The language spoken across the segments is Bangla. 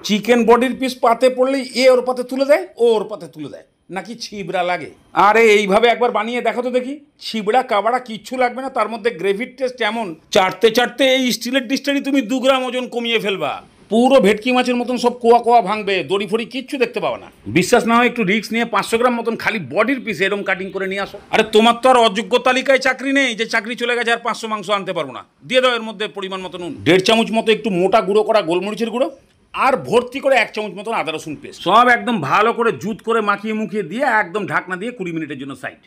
চিকেন বডির পিস পাতে পড়লেই ওর পাতে তুলে দেয়, ও ওর পাতে তুলে দেয়, নাকি ছিবড়া লাগে? আরে এইভাবে একবার বানিয়ে দেখো তো দেখি। ছিবড়া কাবাড়া কিচ্ছু লাগবে না, তার মধ্যে গ্রেভির টেস্ট এমন, চাটতে চাটতে এই স্টিলের ডিশটারই তুমি 2 গ্রাম ওজন কমিয়ে ফেলবা। পুরো ভেটকি মাছের মতন সব কোয়া কোয়া ভাঙবে, দড়ি ফড়ি কিচ্ছু দেখতে পাবে না। বিশ্বাস না হয় একটু রিস্ক নিয়ে 500 গ্রাম মতন খালি বডির পিস এরকম কাটিং করে নিয়ে আসো। আরে তোমার তো আর অযোগ্য তালিকায় চাকরি নেই যে চাকরি চলে গেছে আর 500 মাংস আনতে পারবো না। দিয়ে দাও এর মধ্যে পরিমাণ মতো নুন, 1.5 চামচ মতো একটু মোটা গুঁড়ো করা গোলমরিচের গুঁড়ো, আর ভর্তি করে 1 চামচ মতন আদা রসুন পেস্ট, সব একদম ভালো করে জুত করে মাখিয়ে মুখিয়ে দিয়ে একদম ঢাকনা দিয়ে 20 মিনিটের জন্য সাইড।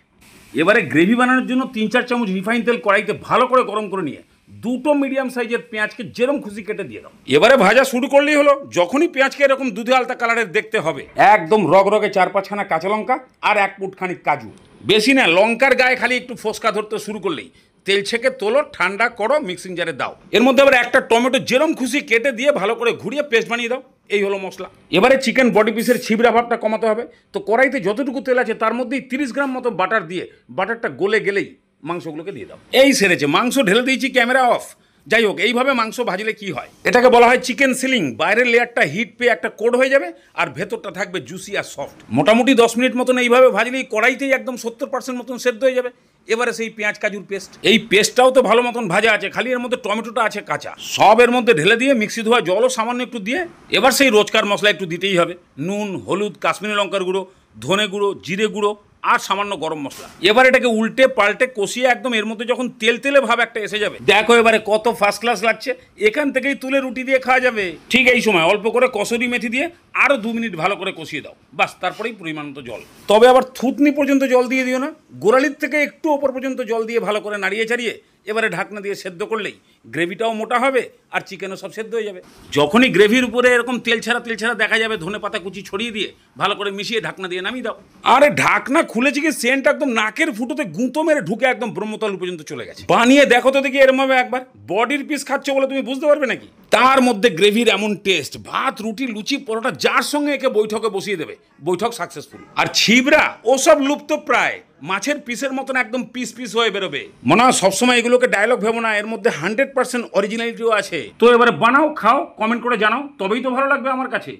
এবারে গ্রেভি বানানোর জন্য 3-4 চামচ রিফাইন তেল কড়াইতে ভালো করে গরম করে নিয়ে 2টো মিডিয়াম সাইজের পেঁয়াজকে যেরকম খুশি কেটে দিয়ে দাও। এবারে ভাজা শুরু করলেই হলো। যখনই পেঁয়াজকে এরকম দুধে আলতা কালারের দেখতে হবে, একদম রগরগে 4-5খানা কাঁচা লঙ্কা আর 1 মুঠ খানিক কাজু, বেশি না, লঙ্কার গায়ে খালি একটু ফোসকা ধরতে শুরু করলেই তেল ছেঁকে তোলো, ঠান্ডা করো, মিক্সিং জারে দাও। এর মধ্যে আবার একটা টমেটো যেরম খুশি কেটে দিয়ে ভালো করে ঘুরিয়ে পেস্ট বানিয়ে দাও। এই হলো মশলা। এবারে চিকেন বডি পিসের ছিবড়া ভাবটা কমাতে হবে, তো কড়াইতে যতটুকু তেল আছে তার মধ্যেই 30 গ্রাম মতো বাটার দিয়ে বাটারটা গলে গেলেই মাংসগুলোকে দিয়ে দাও। এই সেরেছে, মাংস ঢেলে দিয়েছি, ক্যামেরা অফ। যাই হোক, এইভাবে মাংস ভাজলে কি হয়, এটাকে বলা হয় চিকেন সিলিং। বাইরের লেয়ারটা হিট পেয়ে একটা কোড হয়ে যাবে আর ভেতরটা থাকবে জুসি আর সফট। মোটামুটি 10 মিনিট মতন এইভাবে ভাজলেই কড়াইতেই একদম 70% মতন সেদ্ধ হয়ে যাবে। এবারে সেই পেঁয়াজ কাজুর পেস্ট, এই পেস্টটাও তো ভালো মতন ভাজা আছে, খালি এর মধ্যে টমেটোটা আছে কাঁচা, সব এর মধ্যে ঢেলে দিয়ে মিক্সি ধোয়া জলও সামান্য একটু দিয়ে এবার সেই রোজকার মশলা একটু দিতেই হবে। নুন, হলুদ, কাশ্মীরি লঙ্কার গুঁড়ো, ধনে গুঁড়ো, জিরে গুঁড়ো আর সামান্য গরম মশলা। এবার এটাকে উল্টে পাল্টে কষিয়ে একদম এর মধ্যে যখন তেল তেলে ভাব একটা এসে যাবে, দেখো এবারে কত ফার্স্ট ক্লাস লাগছে। এখান থেকেই তুলে রুটি দিয়ে খাওয়া যাবে। ঠিক এই সময় অল্প করে কসুরি মেথি দিয়ে আরো 2 মিনিট ভালো করে কষিয়ে দাও, বাস। তারপরেই পরিমাণ মতো জল, তবে আবার থুতনি পর্যন্ত জল দিয়ে দিও না, গোড়ালির থেকে একটু ওপর পর্যন্ত জল দিয়ে ভালো করে নাড়িয়ে চাড়িয়ে এবারে ঢাকনা দিয়ে সেদ্ধ করলেই গ্রেভিটাও মোটা হবে আর চিকেনও সব সেদ্ধ হয়ে যাবে। যখনই গ্রেভির উপরে এরকম তেল ছাড়া দেখা যাবে, ধনে পাতা কুচি ছড়িয়ে দিয়ে ভালো করে মিশিয়ে ঢাকনা দিয়ে নামিয়ে দাও। আরে ঢাকনা খুলেছি কি, সেন্ট একদম নাকের ফুটোতে গুঁতো মেরে ঢুকে একদম ব্রহ্মতল পর্যন্ত চলে গেছে। বানিয়ে দেখো তো দেখি এরমভাবে একবার। বডির পিস খাচ্ছ বলে তুমি বুঝতে পারবে নাকি? তার মধ্যে গ্রেভির এমন টেস্ট, ভাত, রুটি, লুচি, পরোটা যার সঙ্গে একে বৈঠকে বসিয়ে দেবে, বৈঠক সাকসেসফুল। আর ছিবড়া ওসব লুপ্ত প্রায়, মাছের পিসের মতন একদম পিস পিস হয়ে বেরোবে। মনে হয় সবসময় এগুলোকে ডায়লগ ভেবো না, এর মধ্যে 100% অরিজিনালিটিও আছে। তো এবারে বানাও, খাও, কমেন্ট করে জানাও, তবেই তো ভালো লাগবে আমার কাছে।